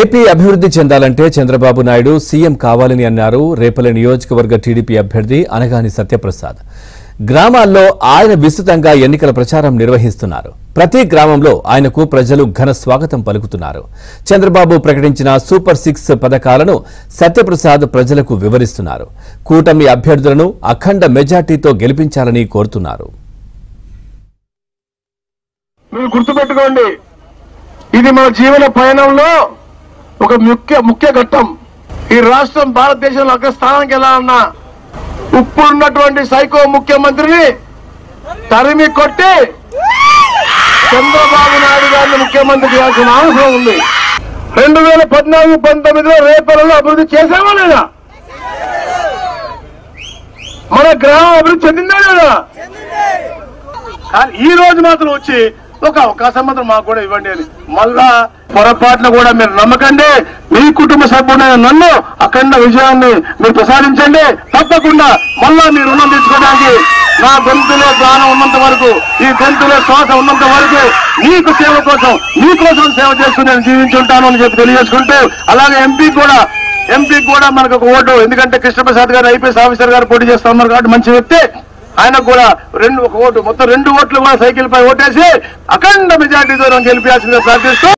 AP అభివృద్ధి చెందాలంటే Chandrababu Naidu CM కావాలని అన్నారు రేపల్లె నియోజకవర్గ టీడీపీ అభ్యర్థి అనగాని సత్యప్రసాద్. గ్రామాల్లో ఆయన విస్తృతంగా ఎన్నికల ప్రచారం నిర్వహిస్తున్నారు. ప్రతి గ్రామంలో ఆయనకు ప్రజలు ఘన స్వాగతం పలుకుతున్నారు. చంద్రబాబు ప్రకటించిన సూపర్ 6 పథకాలను సత్యప్రసాద్ ప్రజలకు వివరిస్తున్నారు. కూటమి అభ్యర్థులను అఖండ మెజార్టీతో గెలిపించాలని కోరుతున్నారు. మీరు గుర్తుపెట్టుకోండి, ఇది మన జీవన పయనంలో ఒక ముఖ్య ఘట్టం. ఈ రాష్ట్రం భారతదేశంలో అగ్రస్థానానికి వెళ్ళాలన్నా ఇప్పుడున్నటువంటి సైకో ముఖ్యమంత్రిని తరిమి కొట్టి చంద్రబాబు నాయుడు గారిని ముఖ్యమంత్రి చేయాల్సిన అవసరం ఉంది. 2014-19లో రేపల్లెలో అభివృద్ధి చేసామా లేదా? మన గ్రామం అభివృద్ధి చెందిందా లేదా? కానీ ఈ రోజు మాత్రం వచ్చి ఒక అవకాశం మాత్రం మాకు కూడా ఇవ్వండి అని మళ్ళా పొరపాటున కూడా మీరు నమ్మకండి. మీ కుటుంబ సభ్యుడైన నన్ను అఖండ విజయాన్ని మీరు ప్రసాదించండి. తప్పకుండా మళ్ళా మీరు రుణం తీసుకోవడానికి నా గొంతులో ప్రాణం ఉన్నంత వరకు, ఈ గొంతులో శ్వాస ఉన్నంత వరకు మీకు సేవ కోసం, మీకోసం సేవ చేస్తూ నేను జీవించుంటాను అని చెప్పి తెలియజేసుకుంటూ, అలాగే ఎంపీకి కూడా మనకు ఒక ఓటు, ఎందుకంటే కృష్ణప్రసాద్ గారు ఐపీఎస్ ఆఫీసర్ గారు పోటీ చేస్తా ఉన్నారు కాబట్టి మంచి వ్యక్తి, ఆయనకు కూడా ఒక ఓటు, మొత్తం 2 ఓట్లు కూడా సైకిల్ పై ఓటేసి అఖండ మెజార్టీతో గెలిపించాల్సిందిగా ప్రార్థిస్తూ